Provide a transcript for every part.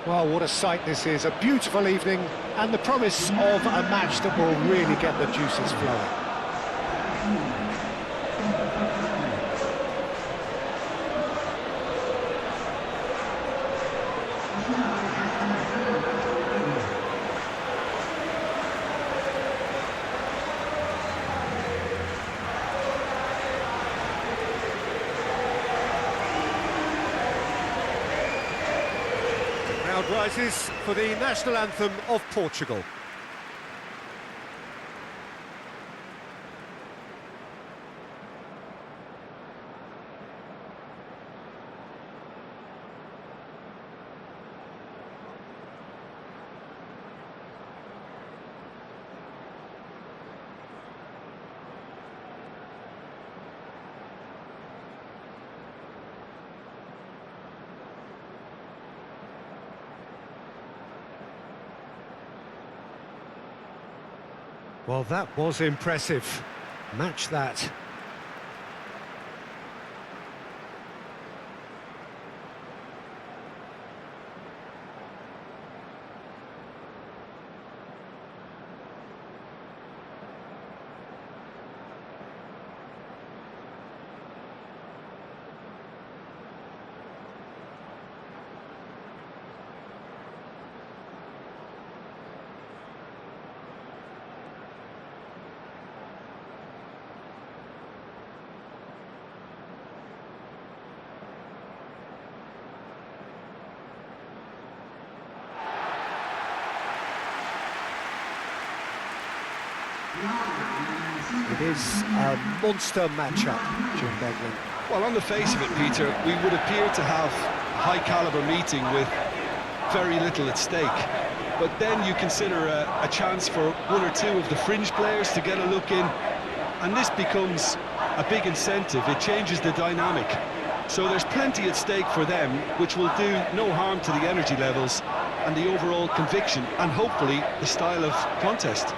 Well, what a sight this is. A beautiful evening and the promise of a match that will really get the juices flowing. Crowd rises for the national anthem of Portugal. Well, that was impressive. Match that. It is a monster matchup, Jim Beglin. Well, on the face of it, Peter, we would appear to have a high-caliber meeting with very little at stake. But then you consider a chance for one or two of the fringe players to get a look in, and this becomes a big incentive. It changes the dynamic. So there's plenty at stake for them, which will do no harm to the energy levels and the overall conviction, and hopefully the style of contest.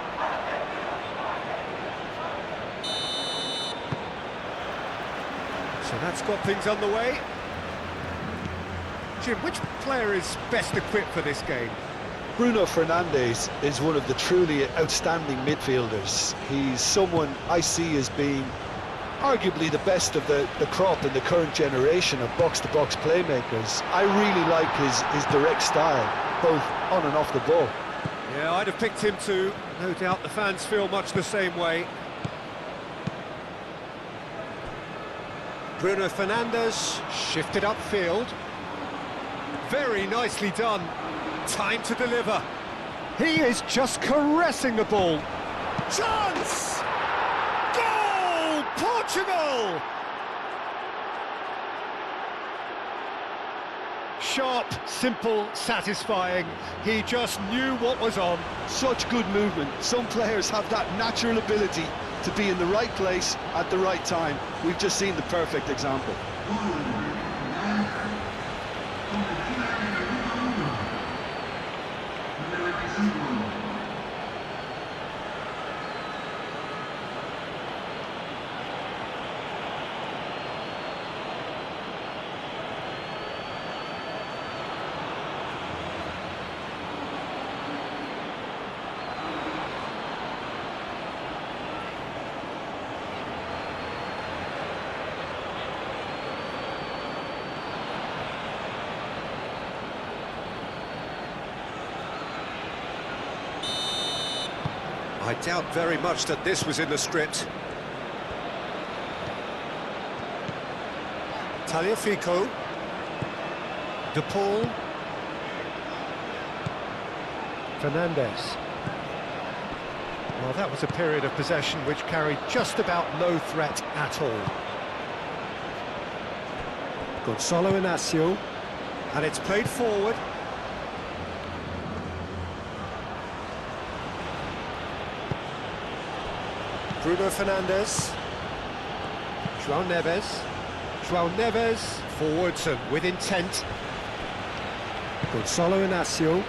So that's got things underway. Jim, which player is best equipped for this game? Bruno Fernandes is one of the truly outstanding midfielders. He's someone I see as being arguably the best of the crop in the current generation of box-to-box playmakers. I really like his direct style, both on and off the ball. Yeah, I'd have picked him too. No doubt the fans feel much the same way. Bruno Fernandes shifted upfield. Very nicely done. Time to deliver. He is just caressing the ball. Chance! Goal! Portugal! Sharp, simple, satisfying. He just knew what was on. Such good movement. Some players have that natural ability to be in the right place at the right time. We've just seen the perfect example. I doubt very much that this was in the script. Tagliafico. De Paul. Fernandes. Well, that was a period of possession which carried just about no threat at all. Gonzalo Inacio. And it's played forward. Bruno Fernandes. João Neves. João Neves forwards and with intent. Gonzalo Inacio.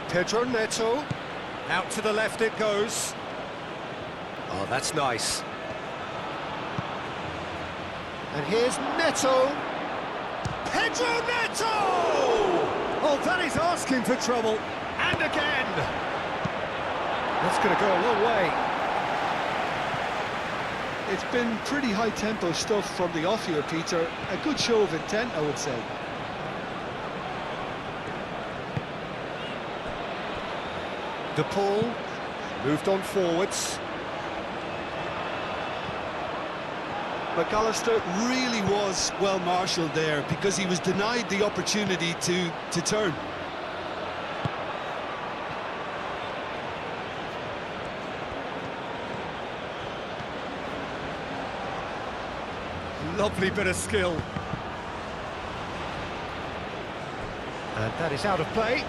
Pedro Neto. Out to the left it goes. Oh, that's nice. And here's Neto. Pedro Neto! Oh, that is asking for trouble. And again. That's going to go a long way. It's been pretty high-tempo stuff from the off here, Peter. A good show of intent, I would say. De Paul moved on forwards. McAllister really was well marshalled there because he was denied the opportunity to turn. Lovely bit of skill. And that is out of play.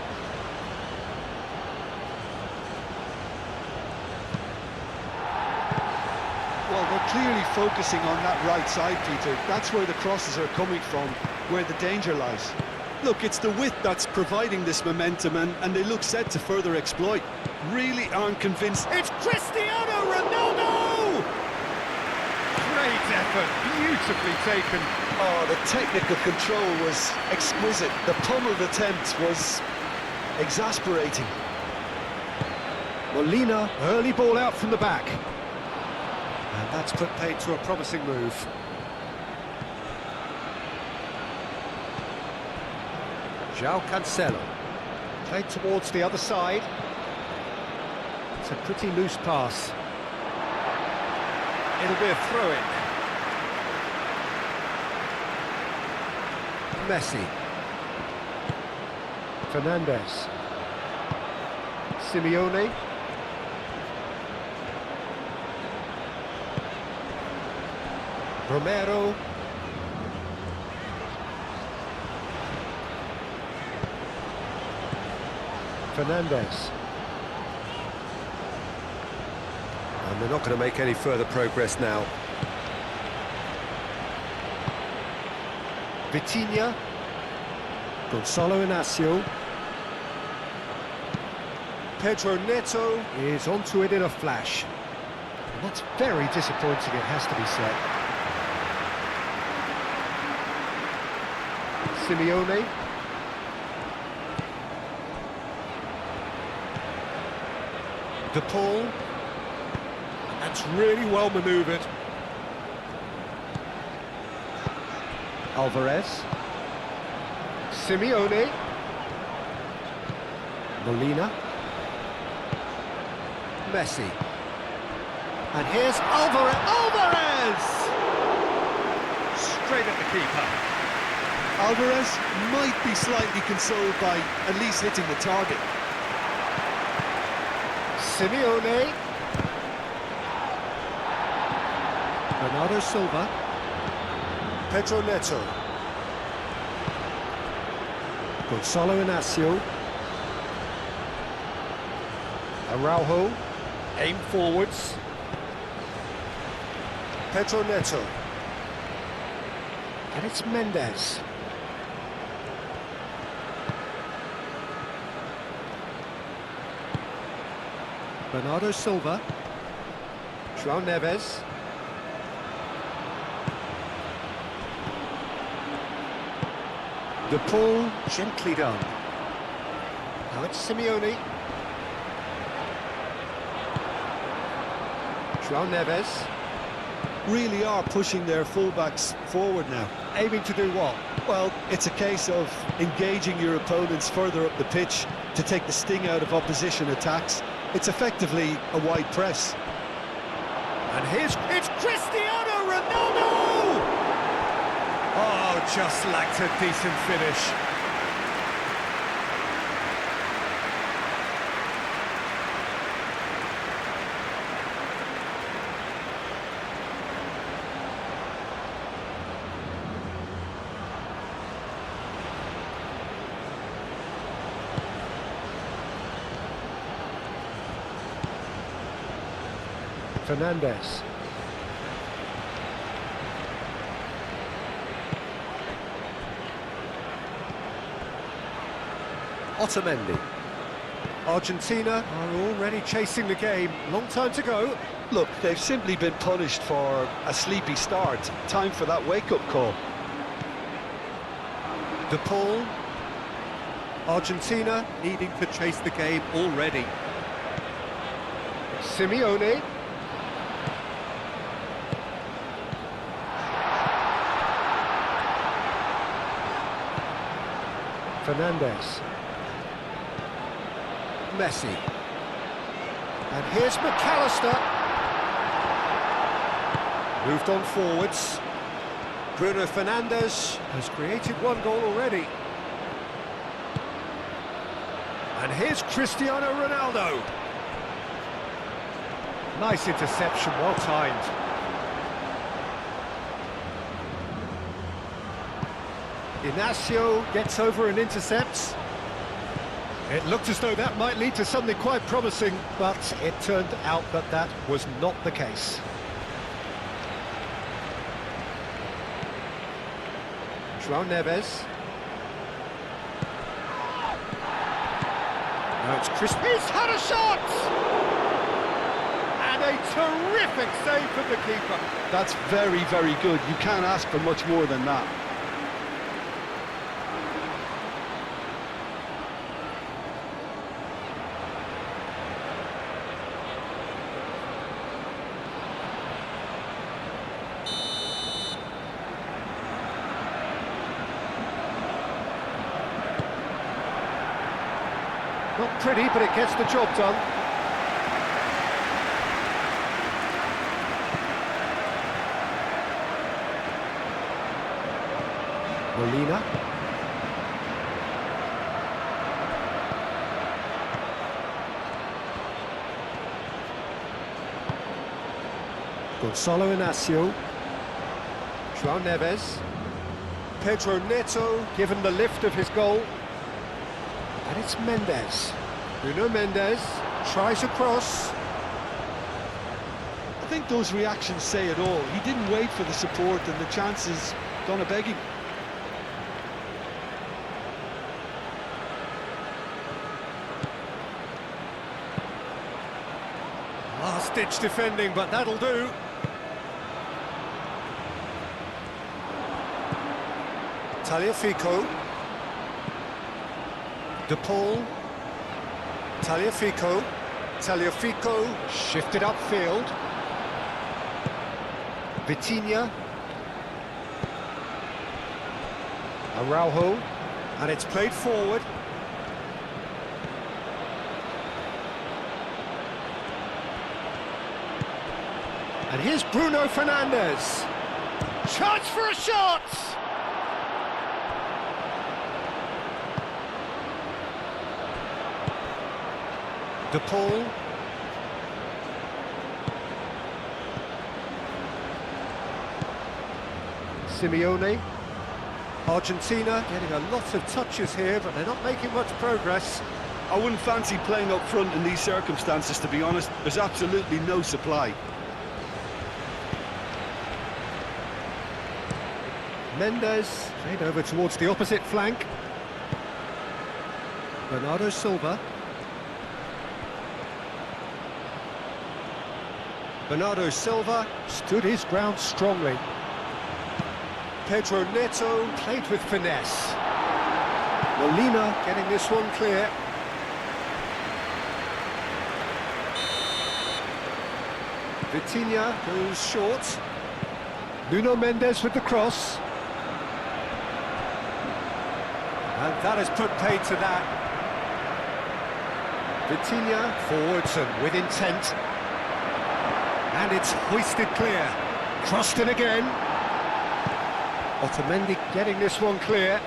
Well, they're clearly focusing on that right side, Peter. That's where the crosses are coming from, where the danger lies. Look, it's the width that's providing this momentum, and they look set to further exploit. Really aren't convinced. It's Cristiano Ronaldo! Great effort, beautifully taken. Oh, the technical control was exquisite. The pummeled attempt was exasperating. Molina, early ball out from the back. And that's put paid to a promising move. João Cancelo. Played towards the other side. It's a pretty loose pass. It'll be a throw-in. Messi. Fernandes. Simeone. Romero. Fernandes. And they're not going to make any further progress now. Vitinha. Gonzalo Inacio. Pedro Neto is onto it in a flash. And that's very disappointing, it has to be said. Simeone. De Paul. And that's really well manoeuvred. Alvarez. Simeone. Molina. Messi. And here's Alvarez! Straight at the keeper. Alvarez might be slightly consoled by at least hitting the target. Simeone. Bernardo Silva. Pedro Neto. Gonzalo Inacio. Araujo. Aim forwards. Pedro Neto. And it's Mendes. Bernardo Silva. João Neves. De Paul, gently done. Now it's Simeone. João Neves. Really are pushing their fullbacks forward now. Aiming to do what? Well, it's a case of engaging your opponents further up the pitch to take the sting out of opposition attacks. It's effectively a wide press. And it's Cristiano Ronaldo! Oh, just lacked a decent finish. Fernandes. Otamendi. Argentina are already chasing the game. Long time to go. Look, they've simply been punished for a sleepy start. Time for that wake-up call. De Paul. Argentina needing to chase the game already. Simeone. Fernandez. Messi. And here's McAllister. Moved on forwards. Bruno Fernandes has created one goal already. And here's Cristiano Ronaldo. Nice interception, well timed. Inacio gets over and intercepts. It looked as though that might lead to something quite promising, but it turned out that that was not the case. João Neves. Now it's Chris. He's had a shot! And a terrific save from the keeper. That's very, very good. You can't ask for much more than that. Not pretty, but it gets the job done. Molina. Gonzalo Inacio. João Neves. Pedro Neto given the lift of his goal. And it's Mendes. Bruno Mendes tries a cross. I think those reactions say it all. He didn't wait for the support and the chances gone a-begging. Last-ditch defending, but that'll do. Tagliafico. De Paul. Tagliafico. Tagliafico shifted upfield. Vitinha. Araujo. And it's played forward. And here's Bruno Fernandes. Chance for a shot! De Paul. Simeone. Argentina getting a lot of touches here, but they're not making much progress. I wouldn't fancy playing up front in these circumstances, to be honest. There's absolutely no supply. Mendes played over towards the opposite flank. Bernardo Silva. Bernardo Silva stood his ground strongly. Pedro Neto played with finesse. Molina getting this one clear. Vitinha goes short. Nuno Mendes with the cross. And that has put paid to that. Vitinha forwards and with intent. And it's hoisted clear. Crossed in again. Otamendi getting this one clear.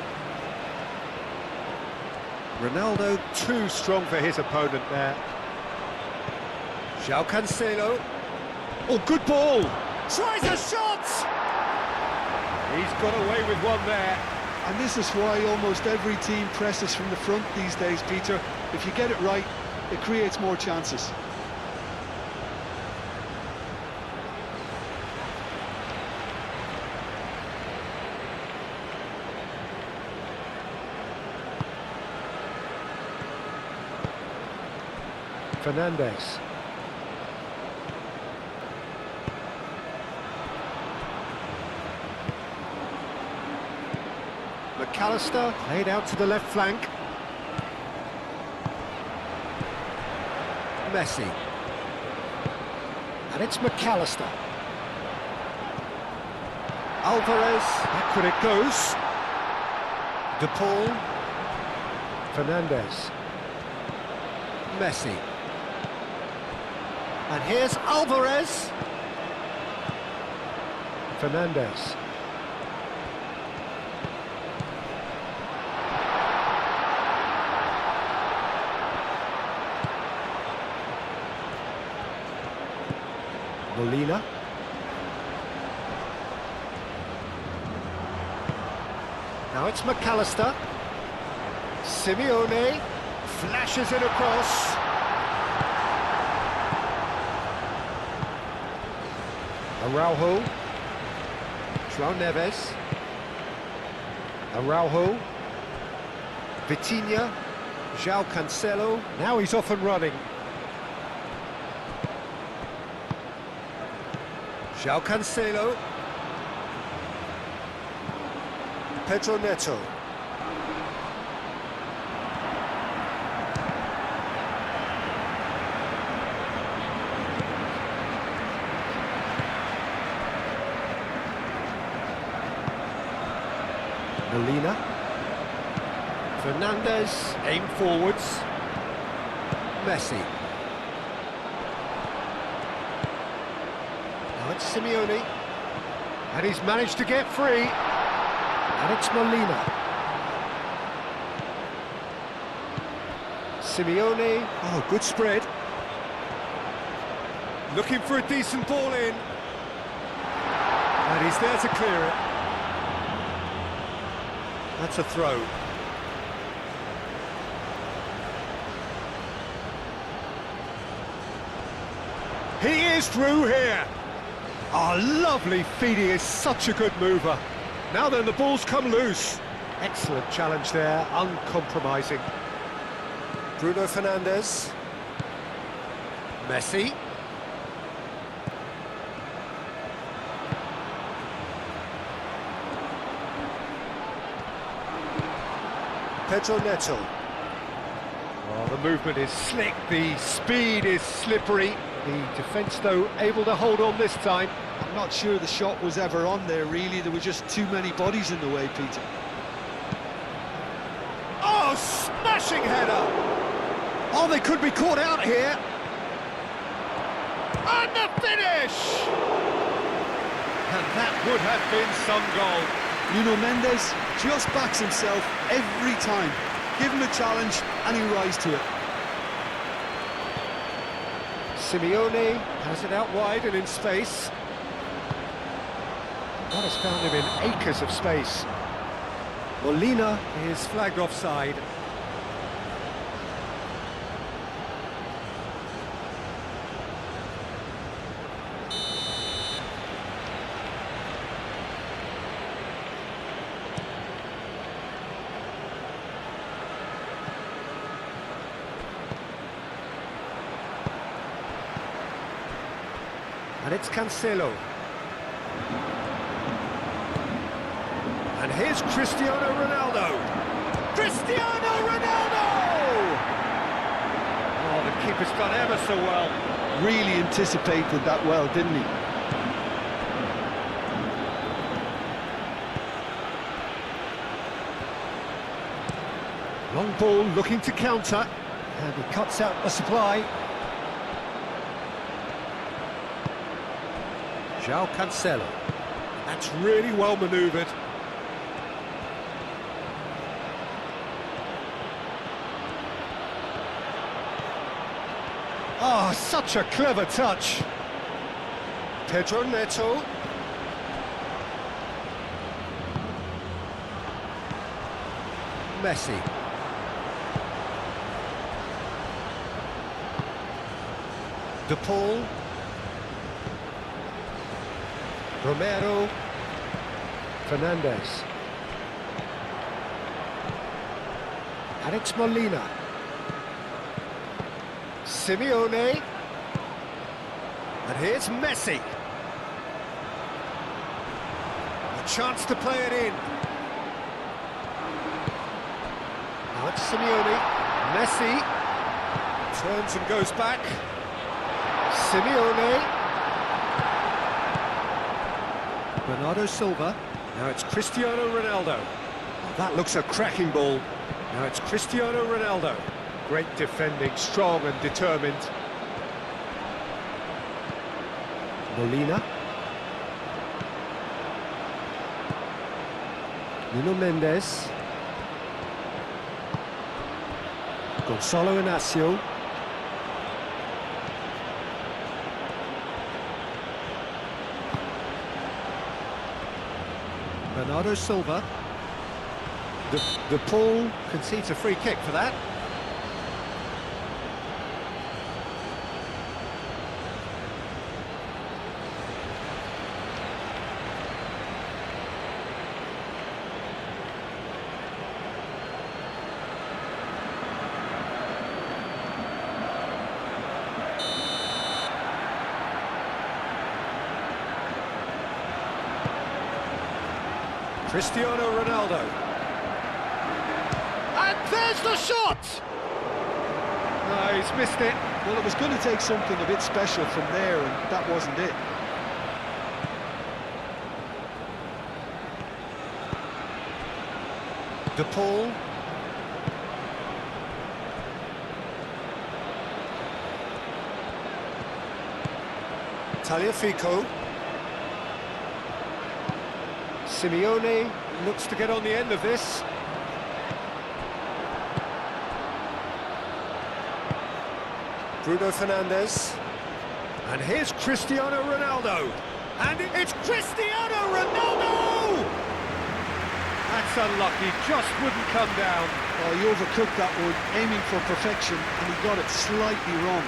Ronaldo too strong for his opponent there. João Cancelo. Oh, good ball. Tries a shot! He's got away with one there. And this is why almost every team presses from the front these days, Peter. If you get it right, it creates more chances. Fernandes. McAllister laid out to the left flank. Messi. And it's McAllister. Alvarez, back when it goes. De Paul. Fernandes. Messi. And here's Alvarez. Fernandes. Molina. Now it's McAllister. Simeone flashes it across. Araujo. João Neves. Araujo. Vitinha. João Cancelo. Now he's off and running. João Cancelo. Pedro Neto. Molina. Fernandes, aim forwards. Messi. Now it's Simeone. And he's managed to get free. And it's Molina. Simeone. Oh, good spread. Looking for a decent ball in. And he's there to clear it. That's a throw. He is through here. Oh, lovely feed. He is such a good mover. Now then, the ball's come loose. Excellent challenge there, uncompromising. Bruno Fernandes. Messi. Pedro Neto. Oh, the movement is slick, the speed is slippery. The defence, though, able to hold on this time. I'm not sure the shot was ever on there, really. There were just too many bodies in the way, Peter. Oh, smashing header! Oh, they could be caught out here. And the finish! And that would have been some goal. Nuno Mendes just backs himself every time. Give him a challenge and he'll rise to it. Simeone has it out wide and in space. That has found him in acres of space. Molina is flagged offside. And it's Cancelo. And here's Cristiano Ronaldo. Cristiano Ronaldo! Oh, the keeper's done ever so well. Really anticipated that well, didn't he? Long ball looking to counter. And he cuts out the supply. João Cancelo. That's really well manoeuvred. Oh, such a clever touch. Pedro Neto. Messi. De Paul. Romero. Fernandes. And it's Molina. Simeone. And here's Messi. A chance to play it in. Now it's Simeone. Messi. Turns and goes back. Simeone. Bernardo Silva. Now it's Cristiano Ronaldo. Oh, that looks a cracking ball. Now it's Cristiano Ronaldo. Great defending, strong and determined. Molina. Nuno Mendes. Gonzalo Inacio. Bernardo Silva. The Paul concedes a free kick for that. Cristiano Ronaldo. And there's the shot! No, he's missed it. Well, it was going to take something a bit special from there, and that wasn't it. De Paul. Tagliafico. Simeone looks to get on the end of this. Bruno Fernandes. And here's Cristiano Ronaldo. And it's Cristiano Ronaldo! That's unlucky, just wouldn't come down. Oh, he overcooked that one, aiming for perfection, and he got it slightly wrong.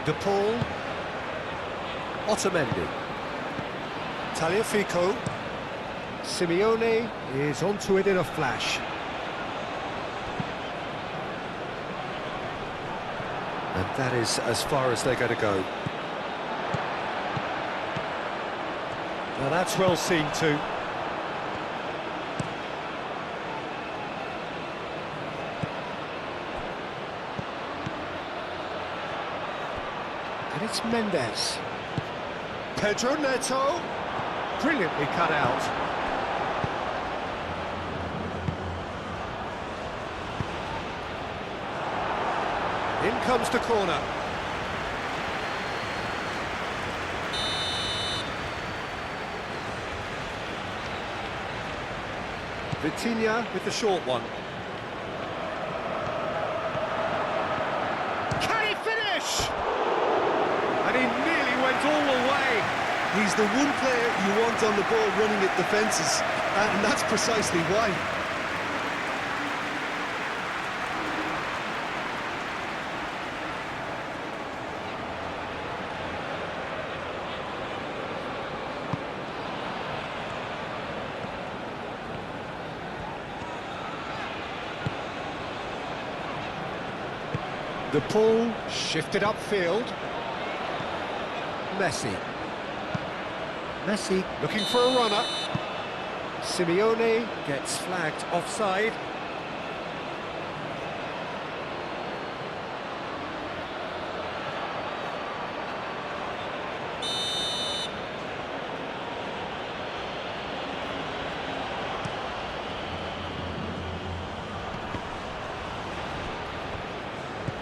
De Paul. Otamendi. Tagliafico. Simeone is onto it in a flash. And that is as far as they're going to go. Now that's well seen too. And it's Mendes. Pedro Neto. Brilliantly cut out. In comes the corner. Vitinha with the short one. Can he finish? And he nearly went all the way. He's the one player you want on the ball running at defences, and that's precisely why. The ball shifted upfield. Messi. Messi looking for a runner. Simeone gets flagged offside.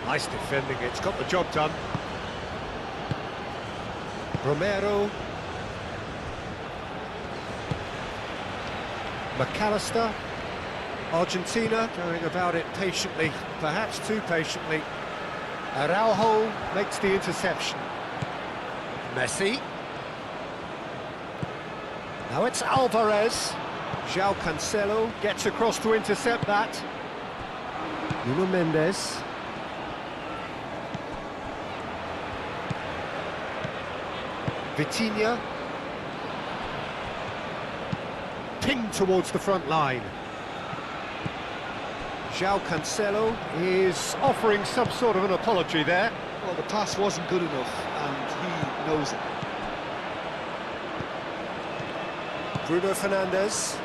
Nice defending, it's got the job done. Romero. McAllister. Argentina going about it patiently, perhaps too patiently. Araujo makes the interception. Messi. Now it's Alvarez. João Cancelo gets across to intercept that. Nuno Mendes. Vitinha. Pinged towards the front line. João Cancelo is offering some sort of an apology there. Well, the pass wasn't good enough, and he knows it. Bruno Fernandes.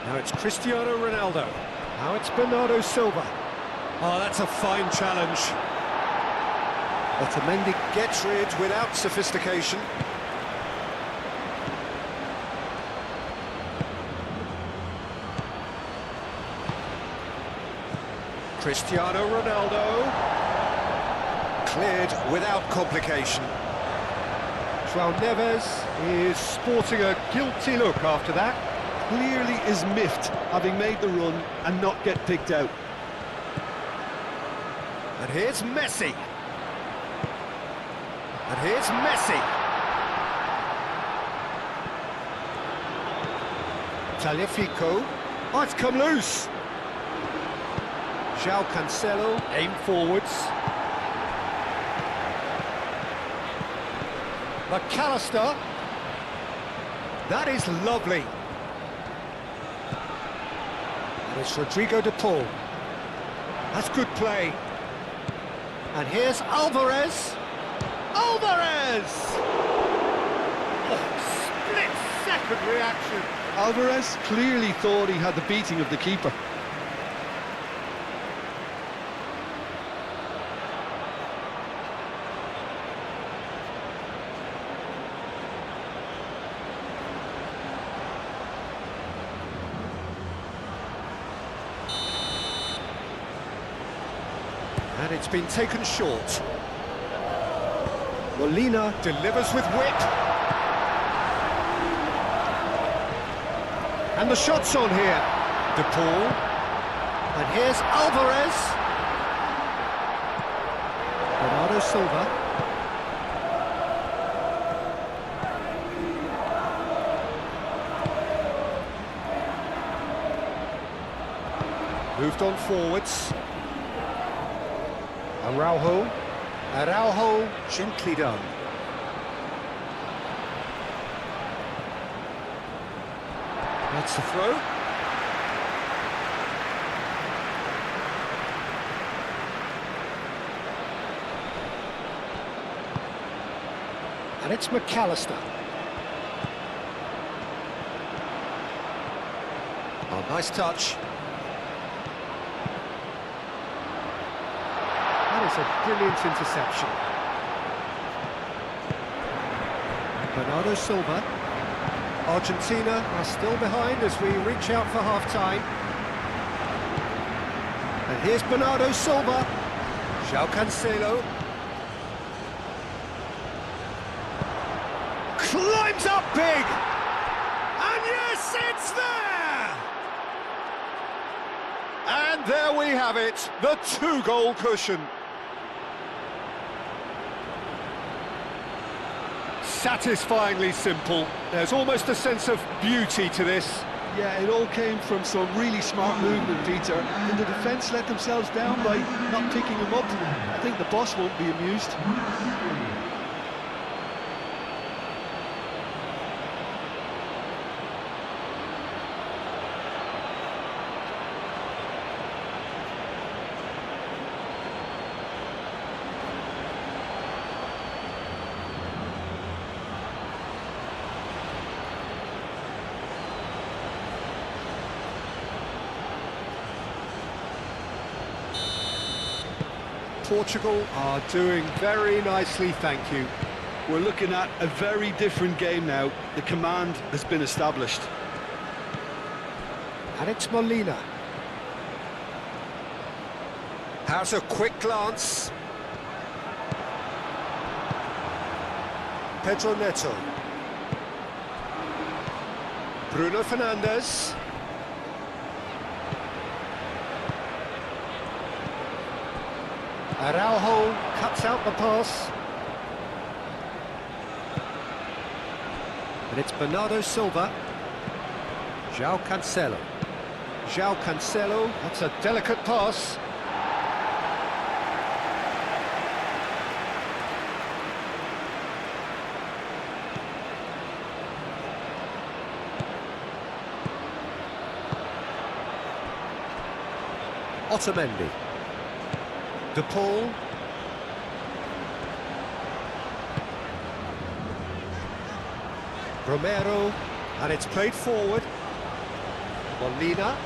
Now it's Cristiano Ronaldo. Now it's Bernardo Silva. Oh, that's a fine challenge. Otamendi gets rid without sophistication. Cristiano Ronaldo. Cleared without complication. João Neves is sporting a guilty look after that. Clearly is miffed, having made the run and not get picked out. And here's Messi. And here's Messi. Tagliafico. Oh, it's come loose. João Cancelo, aim forwards. McAllister. That is lovely. And it's Rodrigo de Paul. That's good play. And here's Alvarez. Alvarez! Oh, split-second reaction. Alvarez clearly thought he had the beating of the keeper. And it's been taken short. Molina delivers with wit. And the shot's on here. De Paul. And here's Alvarez. Bernardo Silva. Moved on forwards. Araujo. Araujo, gently done. That's the throw. And it's McAllister. Oh, nice touch. That is a brilliant interception. Bernardo Silva. Argentina are still behind as we reach out for half-time. And here's Bernardo Silva. João Cancelo. Climbs up big! And yes, it's there! And there we have it, the two-goal cushion. Satisfyingly simple. There's almost a sense of beauty to this. Yeah, it all came from some really smart movement, Peter. And the defence let themselves down by not picking him up. I think the boss won't be amused. Portugal are doing very nicely, thank you. We're looking at a very different game now. The command has been established. And it's Molina. Has a quick glance. Pedro Neto. Bruno Fernandes. Araujo cuts out the pass. And it's Bernardo Silva. João Cancelo. João Cancelo, that's a delicate pass. Otamendi. De Paul. Romero, and it's played forward. Molina.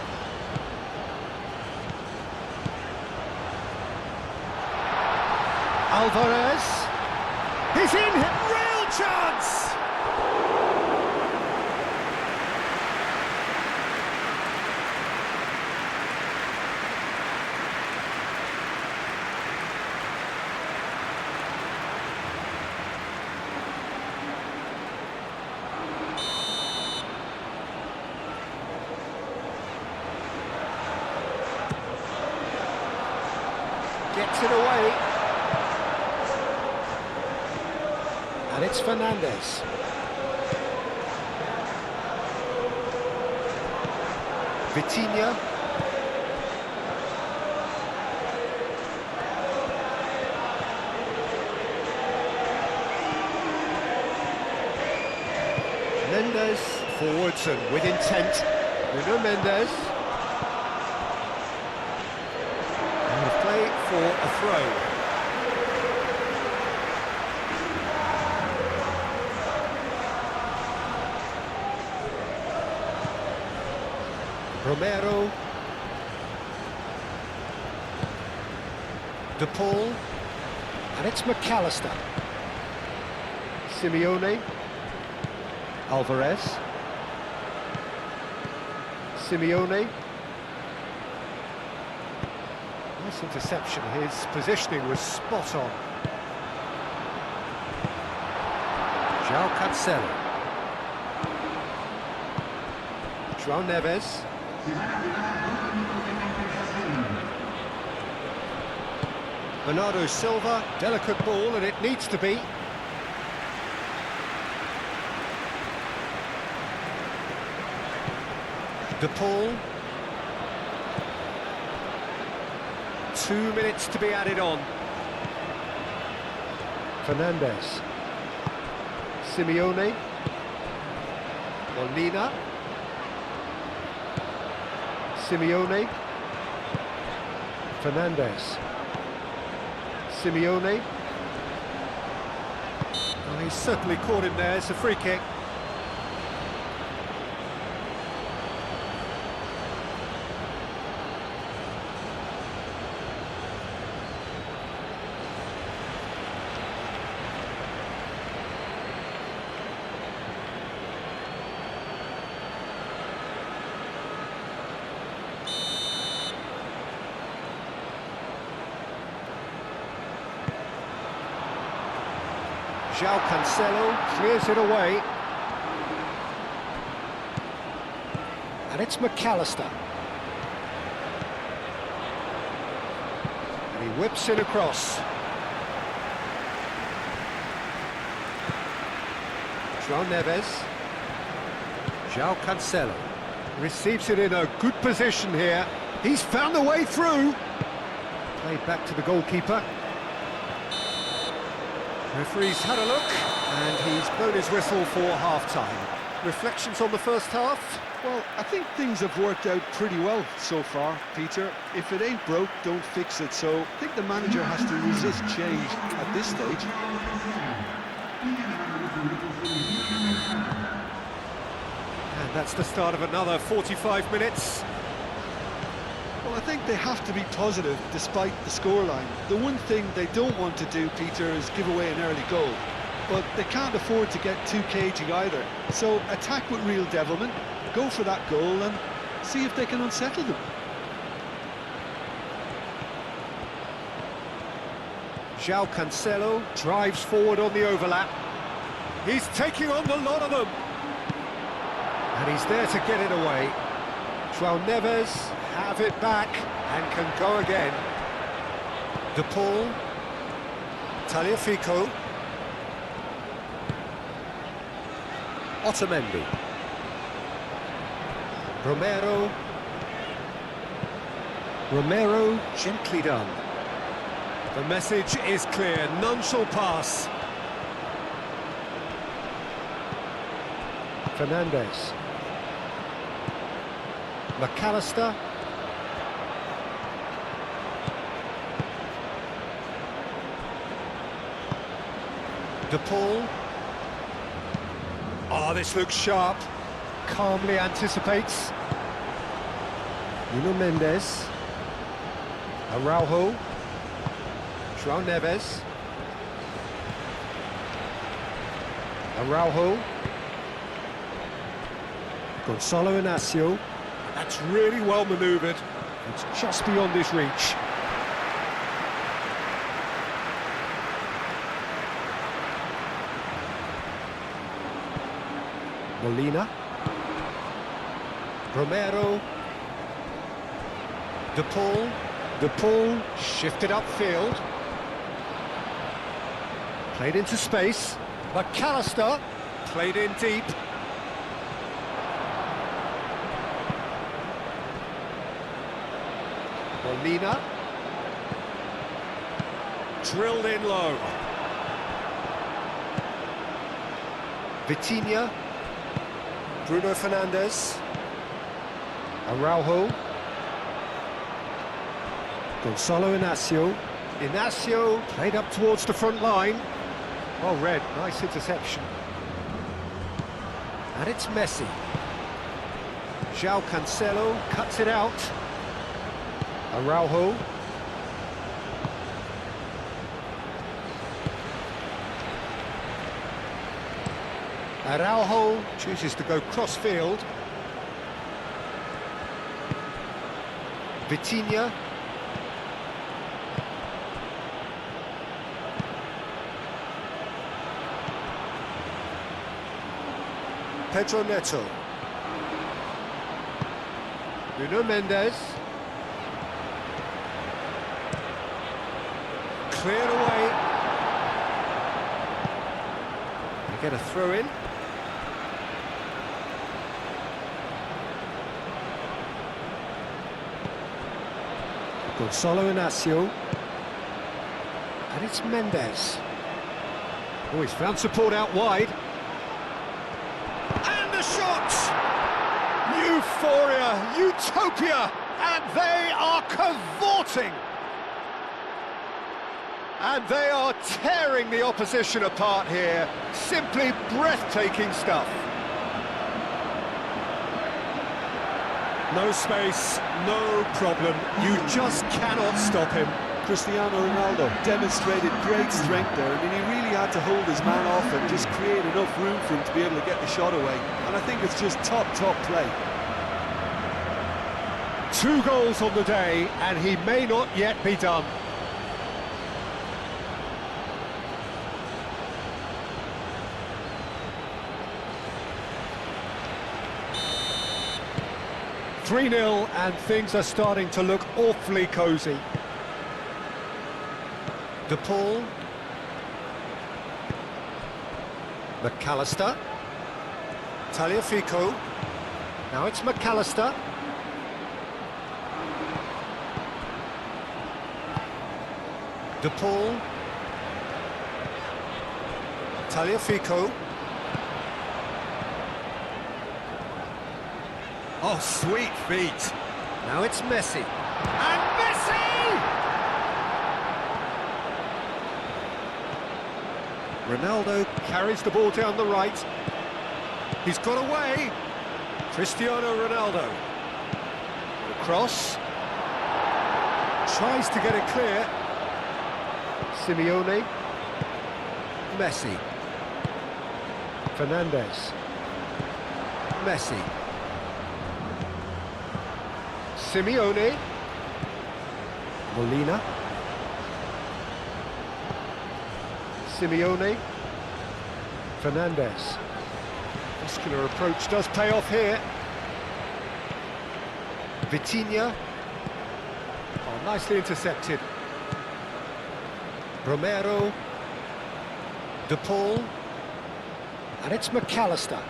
Alvarez. He's in! Real chance! Gets it away. And it's Fernandes. Vitinha. Mendes forwards and with intent. Nuno Mendes. Play for a throw. Romero. De Paul. And it's McAllister. Simeone. Alvarez. Simeone. Nice interception, his positioning was spot on. João Cancelo. João Neves. Bernardo Silva, delicate ball, and it needs to be. De Paul. 2 minutes to be added on. Fernandes. Simeone. Molina. Simeone. Fernandes. Simeone. Oh, he's certainly caught him there. It's a free kick. João Cancelo clears it away. And it's McAllister. And he whips it across. João Neves. João Cancelo. Receives it in a good position here. He's found the way through. Played back to the goalkeeper. Referee's had a look, and he's blown his whistle for half-time. Reflections on the first half? Well, I think things have worked out pretty well so far, Peter. If it ain't broke, don't fix it. So I think the manager has to resist change at this stage. And that's the start of another 45 minutes. Well, I think they have to be positive despite the scoreline. The one thing they don't want to do, Peter, is give away an early goal. But they can't afford to get too cagey either. So attack with real devilment, go for that goal and see if they can unsettle them. João Cancelo drives forward on the overlap. He's taking on the lot of them. And he's there to get it away. João Neves have it back and can go again. De Paul. Tagliafico. Otamendi. Romero. Romero, gently done. The message is clear, none shall pass. Fernandes. McAllister. De Paul. Oh, this looks sharp. Calmly anticipates. Nuno Mendes. Araujo. João Neves. Araujo. Gonzalo Inacio. That's really well manoeuvred. It's just beyond his reach. Molina. Romero. De Paul. De Paul shifted upfield. Played into space. McAllister played in deep. Molina. Drilled in low. Vitinha. Bruno Fernandes. Araujo. Gonzalo Inacio. Inacio played up towards the front line. Well read, nice interception. And it's Messi. João Cancelo cuts it out. Araujo. Araujo chooses to go cross-field. Vitinha. Pedro Neto. Nuno Mendes. Cleared away. They get a throw in. Gonzalo Inacio. And it's Mendes. Oh, he's found support out wide. And the shot! Euphoria, utopia, and they are cavorting. And they are tearing the opposition apart here. Simply breathtaking stuff. No space, no problem. You just cannot stop him. Cristiano Ronaldo demonstrated great strength there. I mean, he really had to hold his man off and just create enough room for him to be able to get the shot away. And I think it's just top play. 2 goals on the day, and he may not yet be done. (3-0) and things are starting to look awfully cosy. De Paul. McAllister. Tagliafico. Now it's McAllister. De Paul. Tagliafico. Oh, sweet feet. Now it's Messi. And Messi! Ronaldo carries the ball down the right. He's got away. Cristiano Ronaldo. The cross. Tries to get it clear. Simeone. Messi. Fernandes. Messi. Simeone. Molina. Simeone. Fernandes. Muscular approach does pay off here. Vitinha. Oh, nicely intercepted. Romero. De Paul. And it's McAllister.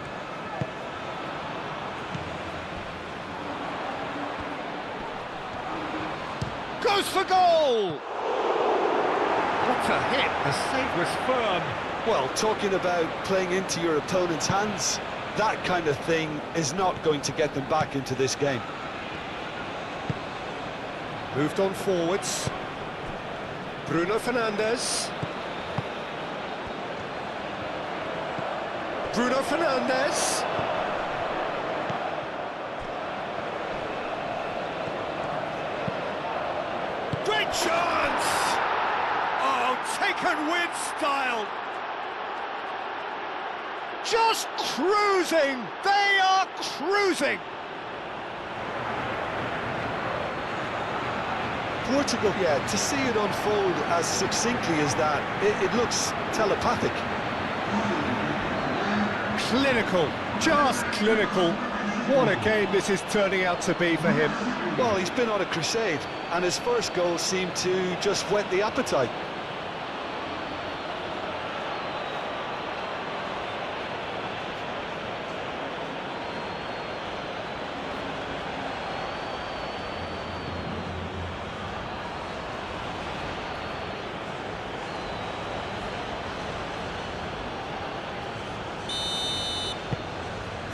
Goes for goal! What a hit! The save was firm. Well, talking about playing into your opponent's hands, that kind of thing is not going to get them back into this game. Moved on forwards. Bruno Fernandes. Bruno Fernandes. Great chance! Oh, taken with style. Just cruising! They are cruising! Portugal, yeah, to see it unfold as succinctly as that, it looks telepathic. Clinical, just clinical. What a game this is turning out to be for him. Well, he's been on a crusade, and his first goal seemed to just whet the appetite.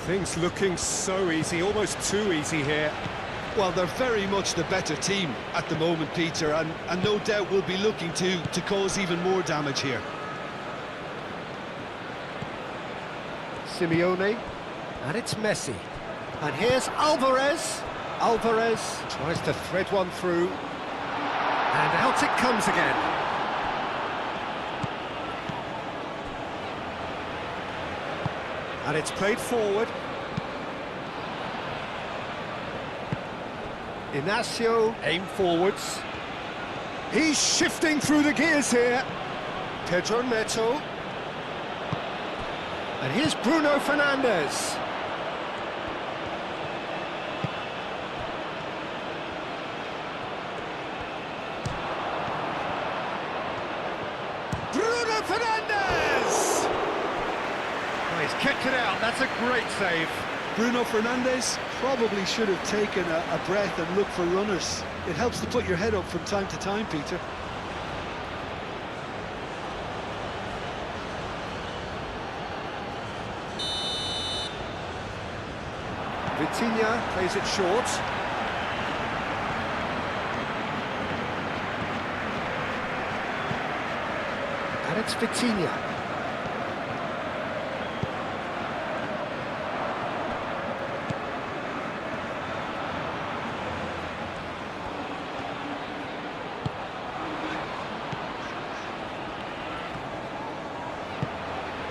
Things looking so easy, almost too easy here. Well, they're very much the better team at the moment, Peter, and no doubt will be looking to cause even more damage here. Simeone, and it's Messi. And here's Alvarez. Alvarez tries to thread one through, and out it comes again. And it's played forward. Inacio, aim forwards. He's shifting through the gears here. Pedro Neto. And here's Bruno Fernandes. Bruno Fernandes! Oh, he's kicked it out, that's a great save. Bruno Fernandes probably should have taken a breath and looked for runners. It helps to put your head up from time to time, Peter. Vitinha plays it short. And it's Vitinha.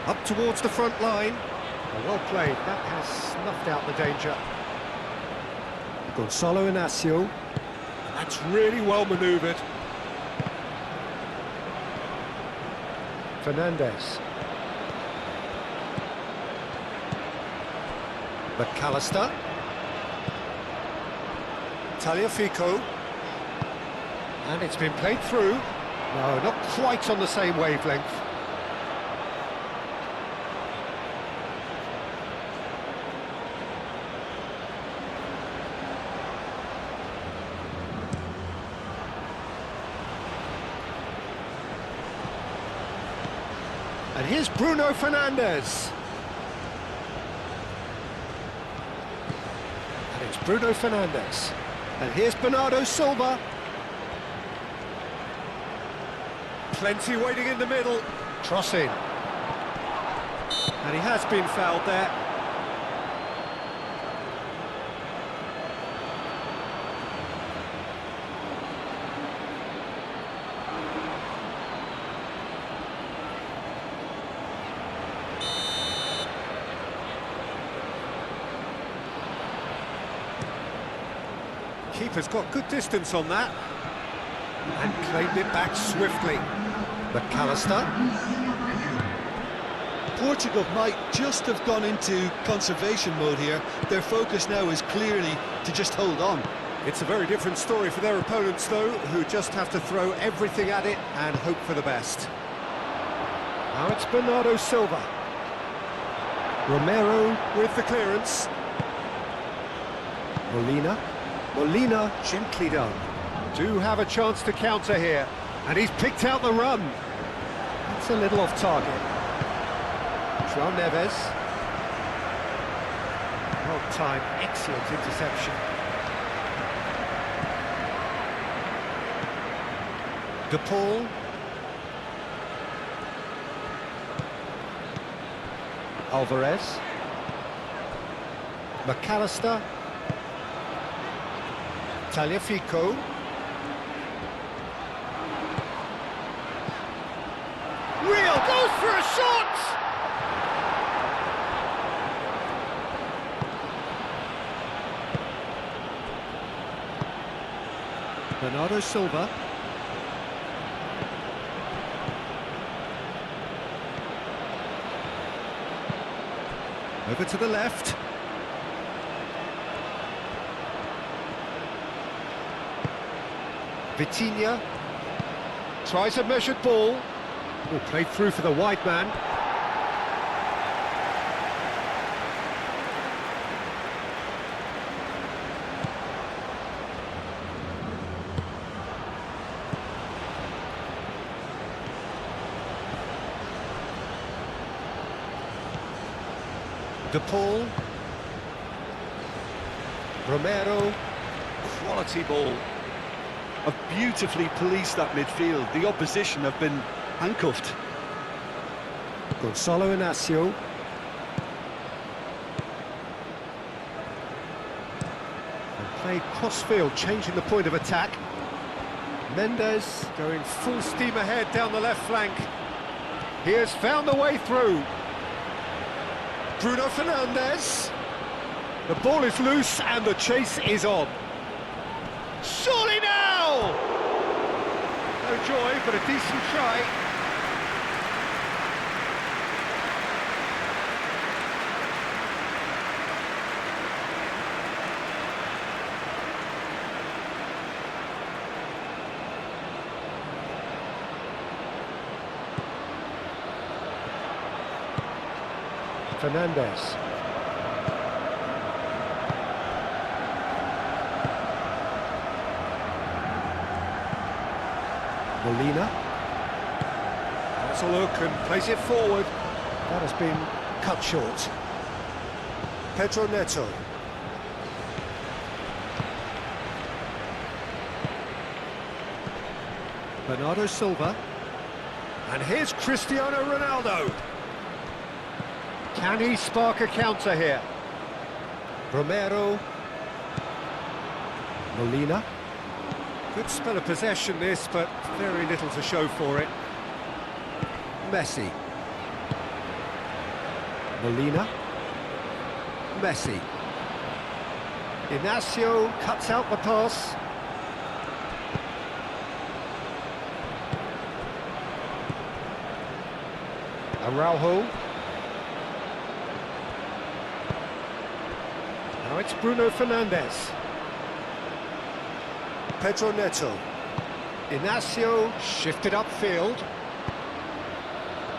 Up towards the front line. Well played, that has snuffed out the danger. Gonzalo Inacio. That's really well manoeuvred. Fernandes. McAllister. Tagliafico. And it's been played through. No, not quite on the same wavelength. And here's Bruno Fernandes. And it's Bruno Fernandes. And here's Bernardo Silva. Plenty waiting in the middle. Cross in. And he has been fouled there. Keeper's got good distance on that. And claimed it back swiftly. McAllister. Portugal might just have gone into conservation mode here. Their focus now is clearly to just hold on. It's a very different story for their opponents, though, who just have to throw everything at it and hope for the best. Now it's Bernardo Silva. Romero with the clearance. Molina gently done. Do have a chance to counter here. And he's picked out the run. That's a little off target. João Neves. Well timed, excellent interception. De Paul. Alvarez. McAllister. Tagliafico. Real goes for a shot! Bernardo Silva. Over to the left. Vitinha tries a measured ball. Oh, played through for the wide man. De Paul. Romero. Quality ball. Have beautifully policed that midfield. The opposition have been handcuffed. Gonzalo Inacio. And played cross-field, changing the point of attack. Mendes going full steam ahead down the left flank. He has found the way through. Bruno Fernandes. The ball is loose and the chase is on. Surely now! No joy, but a decent try. Fernandes. Molina. That's a look and plays it forward. That has been cut short. Pedro Neto. Bernardo Silva. And here's Cristiano Ronaldo. Can he spark a counter here? Romero. Molina. Good spell of possession this, but very little to show for it. Messi. Molina. Messi. Inacio cuts out the pass. Araujo. Now it's Bruno Fernandes. Pedro Neto. Inacio shifted upfield.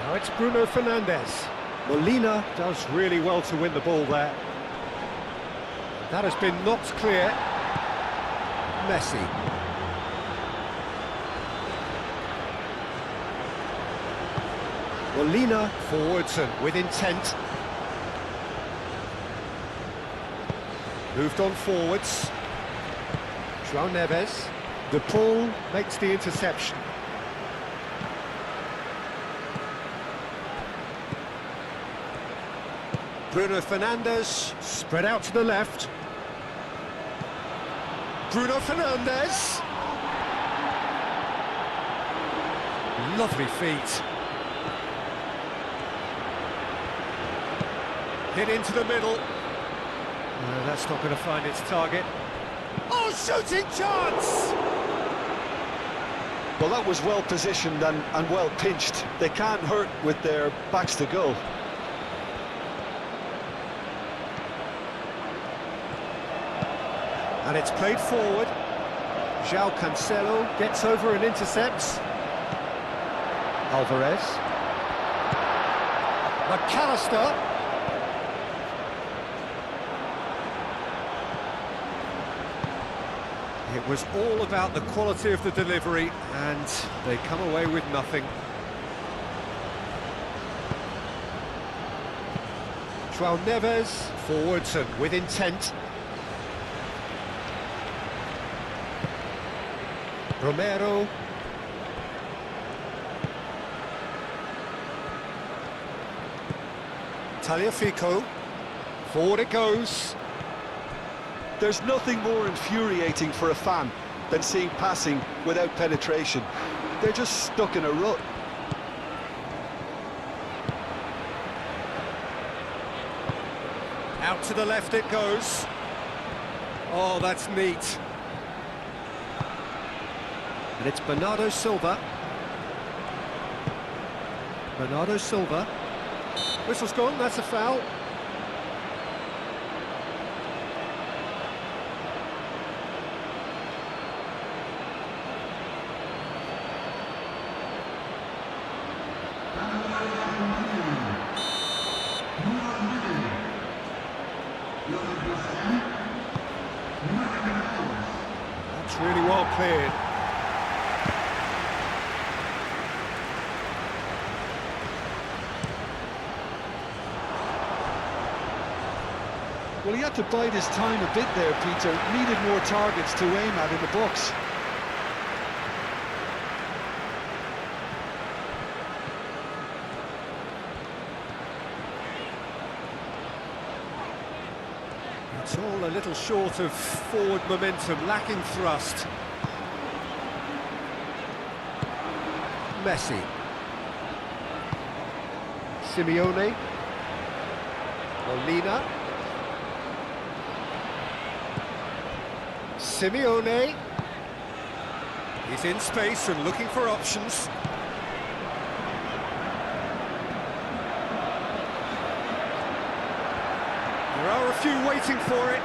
Now it's Bruno Fernandes. Molina does really well to win the ball there. That has been knocked clear. Messi. Molina forwards and with intent. Moved on forwards. João Neves. De Paul makes the interception. Bruno Fernandes spread out to the left. Bruno Fernandes. Lovely feet. Hit into the middle. No, that's not going to find its target. Oh, shooting chance! Well, that was well positioned and well pinched. They can't hurt with their backs to goal. And it's played forward. João Cancelo gets over and intercepts. Alvarez. McAllister. It was all about the quality of the delivery, and they come away with nothing. João Neves, forwards and with intent. Romero. Tagliafico. Forward it goes. There's nothing more infuriating for a fan than seeing passing without penetration. They're just stuck in a rut. Out to the left it goes. Oh, that's neat. And it's Bernardo Silva. Bernardo Silva. Whistle's gone, that's a foul. That's really well cleared. Well, he had to bide his time a bit there, Peter. Needed more targets to aim at in the box. It's all a little short of forward momentum, lacking thrust. Messi. Simeone. Molina. Simeone. He's in space and looking for options. There are a few waiting for it.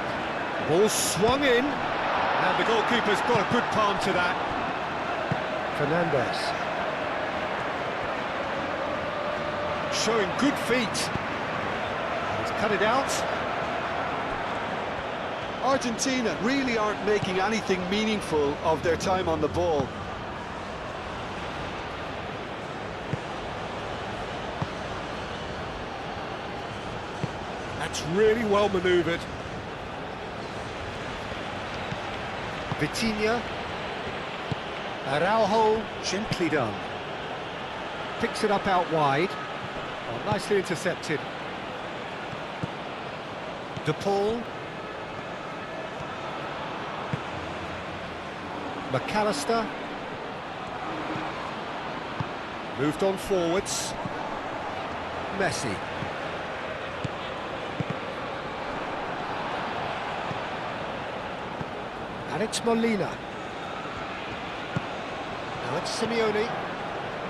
Ball swung in, and the goalkeeper's got a good palm to that. Fernandes. Showing good feet. He's cut it out. Argentina really aren't making anything meaningful of their time on the ball. That's really well manoeuvred. Vitinha. Araujo, gently done. Picks it up out wide. Oh, nicely intercepted. De Paul. McAllister. Moved on forwards. Messi. And it's Molina. Now it's Simeone.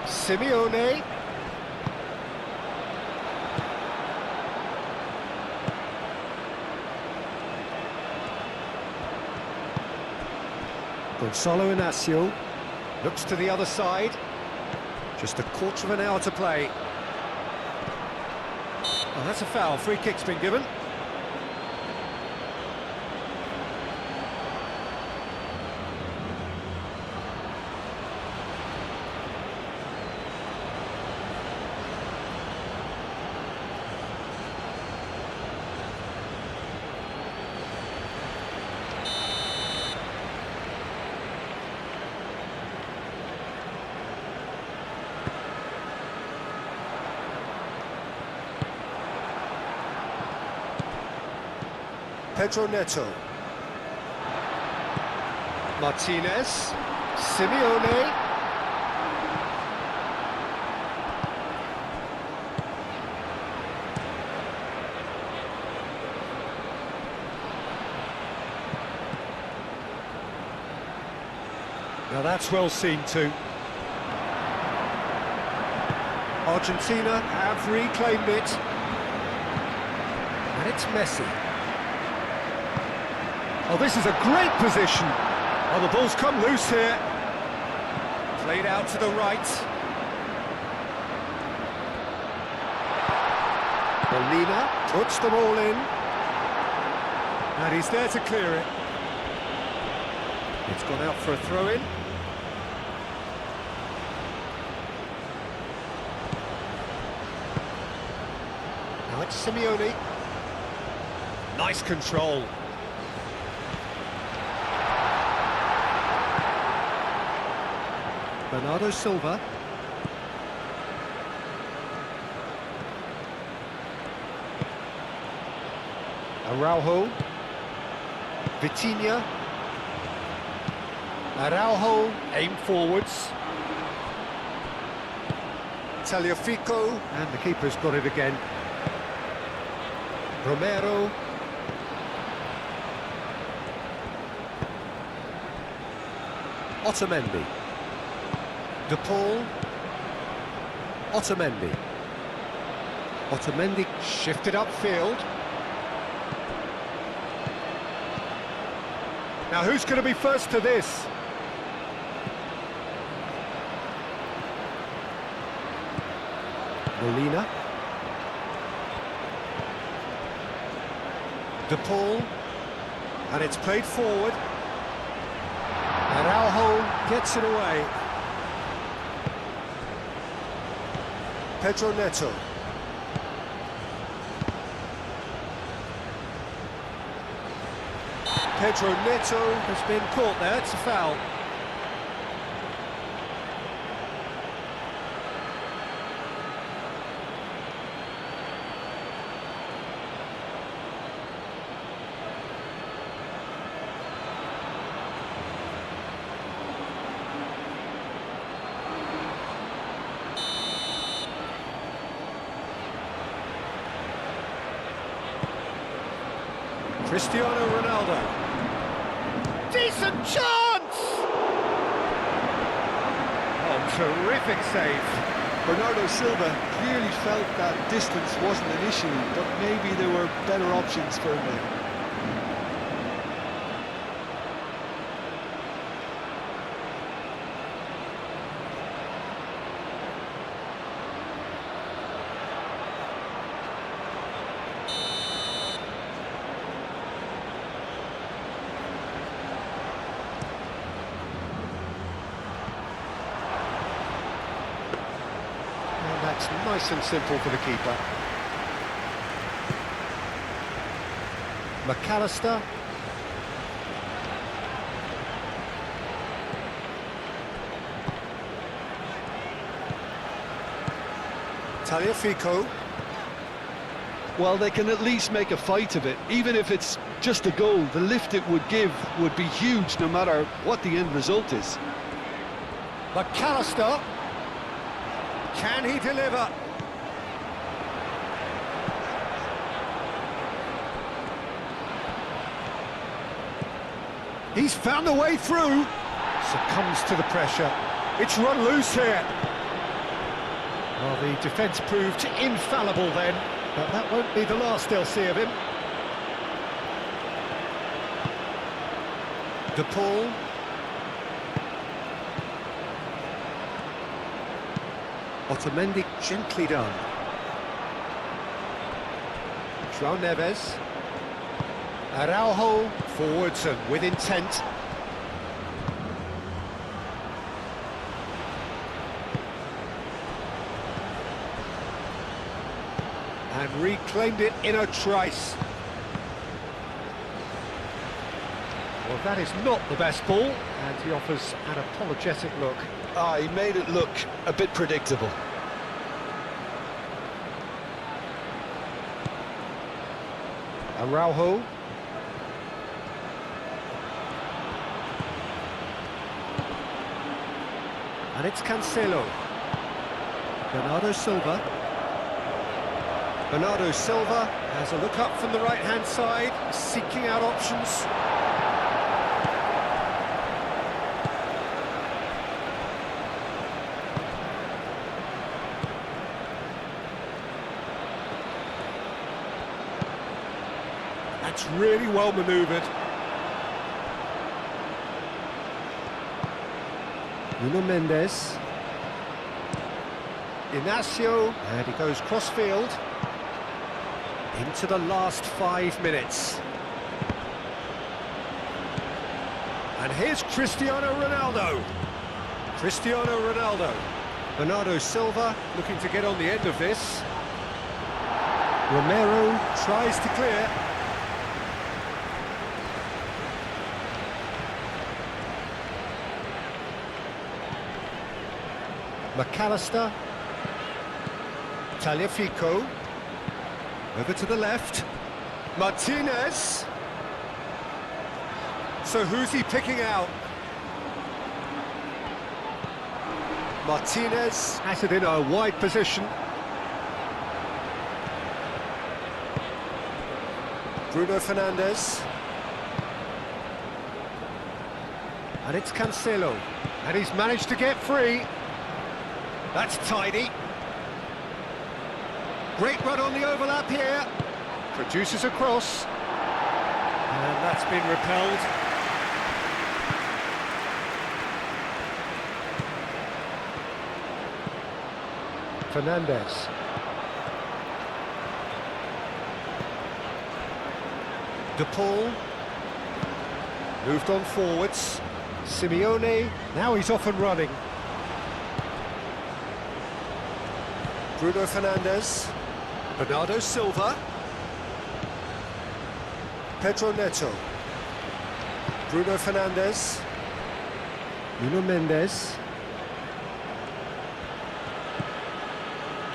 Simeone. Gonzalo Inacio looks to the other side. Just a quarter of an hour to play. Oh, that's a foul. Free kick's been given. Pedro Neto. Martinez. Simeone. Now that's well seen too. Argentina have reclaimed it. And it's Messi. Oh, this is a great position. Oh, the ball's come loose here. Played out to the right. Molina puts them all in. And he's there to clear it. It's gone out for a throw-in. Now it's Simeone. Nice control. Bernardo Silva. Araujo. Vitinha. Araujo, aim forwards. Tagliafico, and the keeper's got it again. Romero. Otamendi. De Paul. Otamendi. Otamendi shifted upfield. Now who's going to be first to this? Molina. De Paul. And it's played forward. Araujo gets it away. Pedro Neto. Pedro Neto has been caught there, it's a foul. Cristiano Ronaldo. Decent chance! Oh, terrific save. Bernardo Silva clearly felt that distance wasn't an issue, but maybe there were better options for him there. That's nice and simple for the keeper. McAllister. Tagliafico. Well, they can at least make a fight of it. Even if it's just a goal, the lift it would give would be huge no matter what the end result is. McAllister. Can he deliver? He's found a way through. Succumbs to the pressure. It's run loose here. Well, the defence proved infallible then, but that won't be the last they'll see of him. De Paul. Otamendi gently done. João Neves. Araujo forwards and with intent. And reclaimed it in a trice. Well, that is not the best ball, and he offers an apologetic look. He made it look a bit predictable. Araujo. And it's Cancelo. Bernardo Silva. Bernardo Silva has a look up from the right-hand side, seeking out options. That's really well manoeuvred. Nuno Mendes. Inacio, and he goes cross-field. Into the last 5 minutes. And here's Cristiano Ronaldo. Cristiano Ronaldo. Bernardo Silva looking to get on the end of this. Romero tries to clear. McAllister. Tagliafico. Over to the left. Martinez. So who's he picking out? Martinez has it in a wide position. Bruno Fernandes. And it's Cancelo. And he's managed to get free. That's tidy. Great run on the overlap here. Produces a cross. And that's been repelled. Fernandes. De Paul. Moved on forwards. Simeone. Now he's off and running. Bruno Fernandes. Bernardo Silva. Pedro Neto. Bruno Fernandes. Nuno Mendes.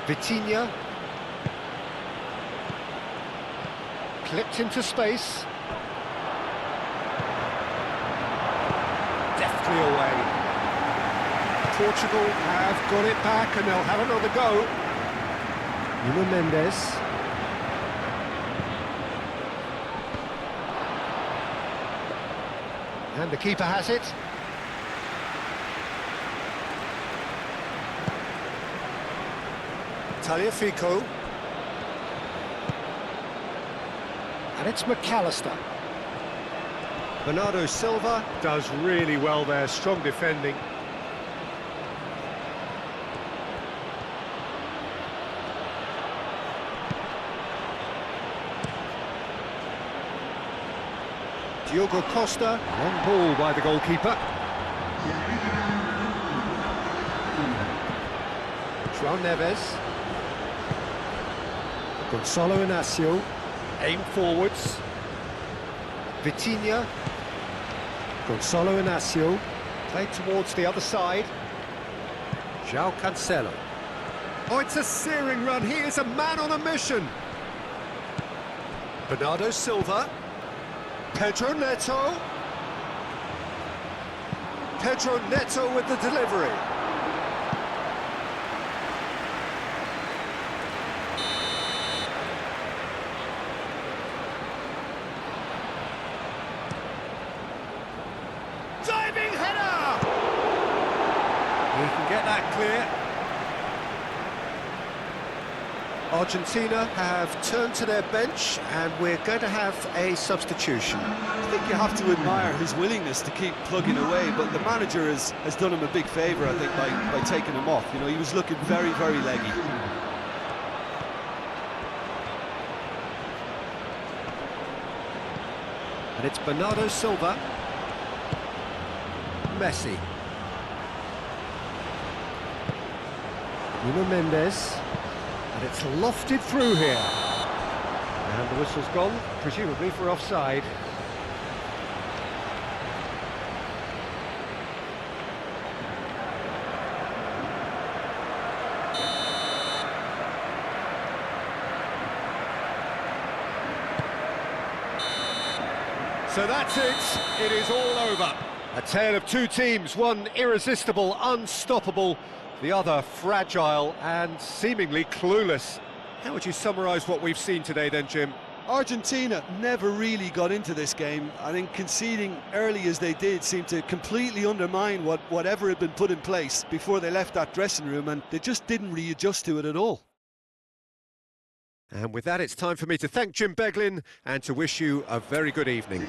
Vitinha. Clipped into space. Deftly away. Portugal have got it back and they'll have another go. Nuno Mendes. And the keeper has it. Tagliafico. And it's McAllister. Bernardo Silva does really well there, strong defending. Diogo Costa, long ball by the goalkeeper. João Neves. Gonçalo Inácio, aim forwards. Vitinha. Gonçalo Inácio, played towards the other side. João Cancelo. Oh, it's a searing run. He is a man on a mission. Bernardo Silva. Pedro Neto. Pedro Neto with the delivery. Diving header! He can get that clear. Argentina have turned to their bench and we're going to have a substitution. I think you have to admire his willingness to keep plugging away, but the manager has done him a big favour, I think, by taking him off. You know, he was looking very, very leggy. And it's Bernardo Silva. Messi. Nuno Mendes. And it's lofted through here. And the whistle's gone, presumably for offside. So that's it. It is all over. A tale of two teams, one irresistible, unstoppable, the other fragile and seemingly clueless. How would you summarise what we've seen today then, Jim? Argentina never really got into this game. I think conceding early as they did seemed to completely undermine whatever had been put in place before they left that dressing room, and they just didn't readjust to it at all. And with that, it's time for me to thank Jim Beglin and to wish you a very good evening.